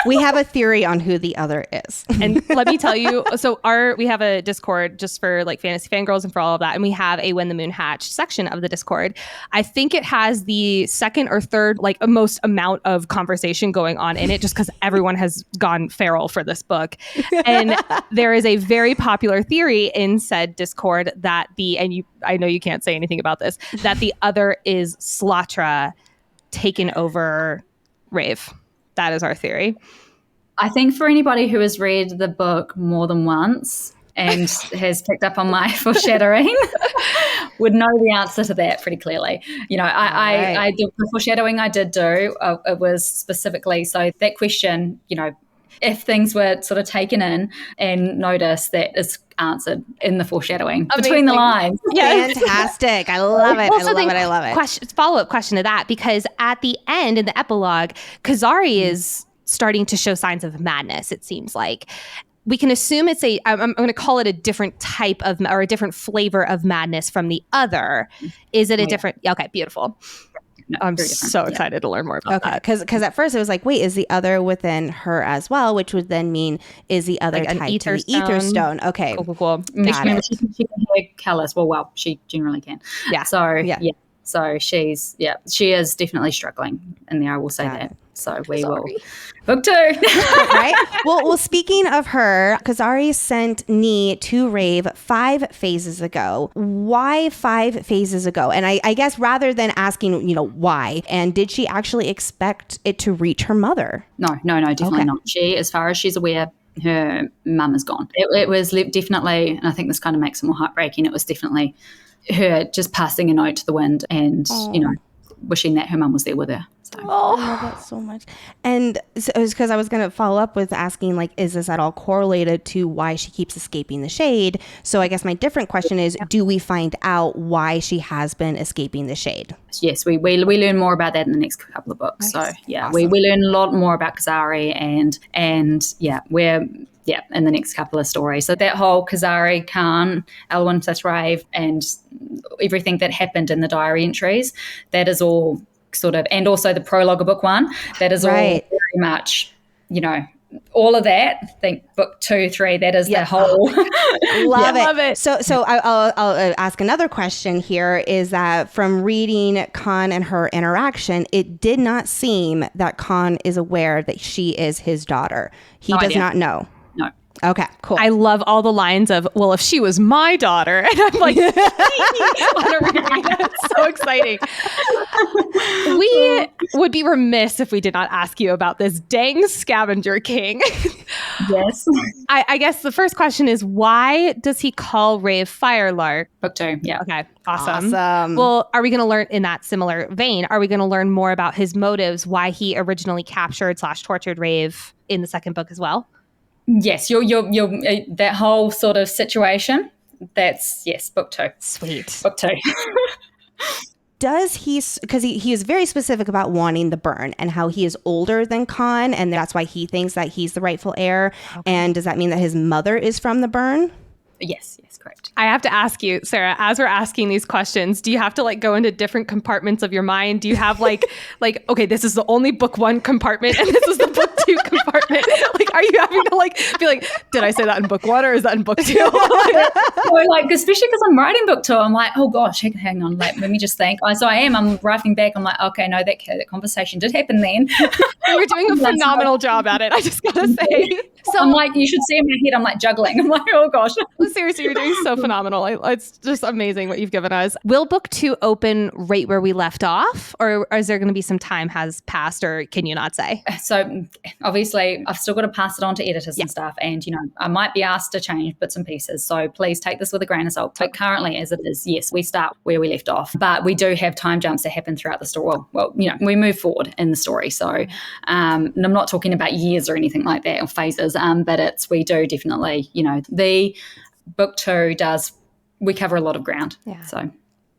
We have a theory on who the other is. And let me tell you, so we have a Discord just for like Fantasy Fangirls and for all of that. And we have a When the Moon Hatched section of the Discord. I think it has the second or third, like most amount of conversation going on in it, just because everyone has gone feral for this book. And there is a very popular theory in said Discord that I know you can't say anything about this, that the other is Slatra taken over Rave. That is our theory. I think for anybody who has read the book more than once and has picked up on my foreshadowing would know the answer to that pretty clearly. You know, I did the foreshadowing I did do. It was specifically, so that question, you know, if things were sort of taken in and noticed, that is answered in the foreshadowing. Amazing. Between the lines. Yes. Fantastic. I love it. I love it. Follow-up question to that, because at the end in the epilogue, Kazari is starting to show signs of madness, it seems like. We can assume it's I'm going to call it a different type of, or a different flavor of madness from the other. Is it a different? Okay, beautiful. No, I'm so excited to learn more about that. Because at first it was like, wait, is the other within her as well? Which would then mean, is the other like tied to the ether stone? Okay. Cool. Got it. She can hear Callus. Well, she generally can. Yeah. So, So she is definitely struggling in there. I will say that. So we will. Book 2. Right? Well, speaking of her, Kazari sent Ni to Rave 5 phases ago. Why 5 phases ago? And I guess rather than asking, you know, why, and did she actually expect it to reach her mother? No, definitely not. She, as far as she's aware, her mum is gone. It was definitely, and I think this kind of makes it more heartbreaking, it was definitely her just passing a note to the wind and, you know, wishing that her mum was there with her. So. I love that so much. And so it was because I was going to follow up with asking, like, is this at all correlated to why she keeps escaping the shade? So I guess my different question is, do we find out why she has been escaping the shade? Yes, we learn more about that in the next couple of books. Nice. So yeah, awesome. we learn a lot more about Kazari and we're in the next couple of stories. So that whole Kazari, Khan, Elwyn / Rave, and everything that happened in the diary entries, that is all sort of, and also the prologue of book 1, that is all very much, you know, all of that. I think book 2, 3, that is the whole. Love it. So I'll ask another question here, is that from reading Khan and her interaction, it did not seem that Khan is aware that she is his daughter. He does not know. No. Okay, cool. I love all the lines of, well, if she was my daughter. And I'm like, it's so exciting. We would be remiss if we did not ask you about this dang scavenger king. Yes. I guess the first question is, why does he call Rave Firelark? Book 2, yeah. Okay, awesome. Well, are we going to learn in that similar vein? Are we going to learn more about his motives, why he originally captured / tortured Rave in the second book as well? Yes, you're that whole sort of situation. That's book 2. Sweet. Book 2. does he, because he is very specific about wanting the burn and how he is older than Khan, and that's why he thinks that he's the rightful heir. Okay. And does that mean that his mother is from the burn? Yes, correct. I have to ask you, Sarah, as we're asking these questions, do you have to like go into different compartments of your mind? Do you have like, okay, this is the only book 1 compartment and this is the book 2 compartment? Like, are you having to like be like, did I say that in book 1 or is that in book 2? Like, especially because I'm writing book 2, I'm like, oh gosh, hang on, like, let me just think. I'm writing back. I'm like, okay, no, that conversation did happen then. You're doing a phenomenal job at it, I just gotta say. So I'm like, you should see in my head, I'm like juggling. I'm like, oh gosh. Seriously, you're doing so phenomenal. It's just amazing what you've given us. Will book 2 open right where we left off? Or is there going to be some time has passed, or can you not say? So obviously I've still got to pass it on to editors and stuff. And, I might be asked to change bits and pieces. So please take this with a grain of salt. But currently as it is, yes, we start where we left off. But we do have time jumps that happen throughout the story. Well, we move forward in the story. So and I'm not talking about years or anything like that or phases. But we do definitely, the book 2 we cover a lot of ground. Yeah. So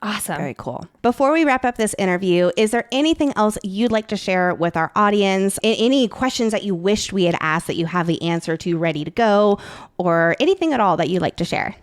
awesome. Very cool. Before we wrap up this interview, is there anything else you'd like to share with our audience? Any questions that you wished we had asked that you have the answer to ready to go, or anything at all that you'd like to share?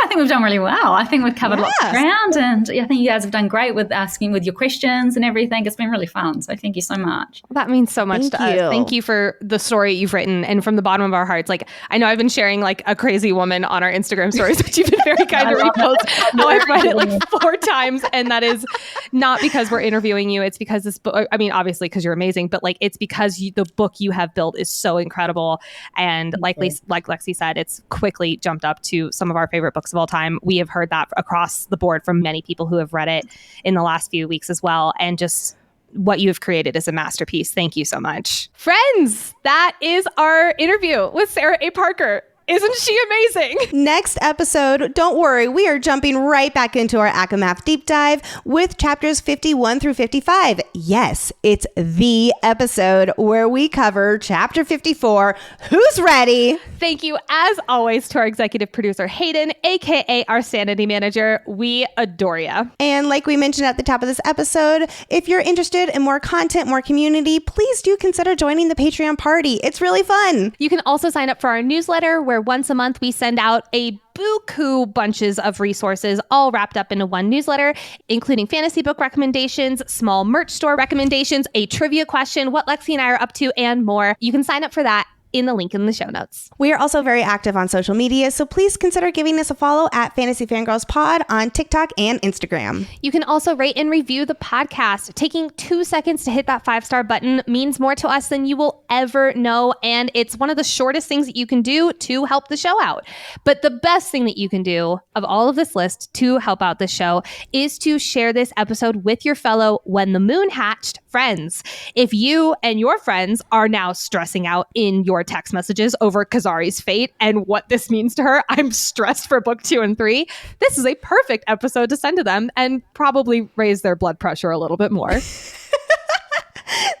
I think we've done really well. I think we've covered lots of ground, and I think you guys have done great with asking with your questions and everything. It's been really fun. So thank you so much. That means so much to us. Thank you for the story you've written, and from the bottom of our hearts. Like, I know I've been sharing like a crazy woman on our Instagram stories, but you've been very kind to repost how I've read it like 4 times, and that is not because we're interviewing you. It's because this book, I mean, obviously because you're amazing, but like it's because the book you have built is so incredible. And like Lexi said, it's quickly jumped up to some of our favorite books of all time. We have heard that across the board from many people who have read it in the last few weeks as well. And just what you have created is a masterpiece. Thank you so much. Friends, that is our interview with Sarah A. Parker. Isn't she amazing? Next episode, don't worry, we are jumping right back into our ACOMAF deep dive with chapters 51 through 55. Yes, it's the episode where we cover chapter 54. Who's ready? Thank you, as always, to our executive producer, Hayden, aka our sanity manager. We adore you. And like we mentioned at the top of this episode, if you're interested in more content, more community, please do consider joining the Patreon party. It's really fun. You can also sign up for our newsletter, where once a month we send out a buku bunches of resources all wrapped up into one newsletter, including fantasy book recommendations, small merch store recommendations, a trivia question, what Lexi and I are up to, and more. You can sign up for that in the link in the show notes. We are also very active on social media, so please consider giving us a follow at Fantasy Fangirls Pod on TikTok and Instagram. You can also rate and review the podcast. Taking 2 seconds to hit that 5-star button means more to us than you will ever know, and it's one of the shortest things that you can do to help the show out. But the best thing that you can do of all of this list to help out the show is to share this episode with your fellow When the Moon Hatched friends. If you and your friends are now stressing out in your text messages over Kazari's fate and what this means to her, I'm stressed for book 2 and 3. This is a perfect episode to send to them and probably raise their blood pressure a little bit more.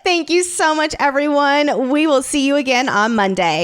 Thank you so much, everyone. We will see you again on Monday.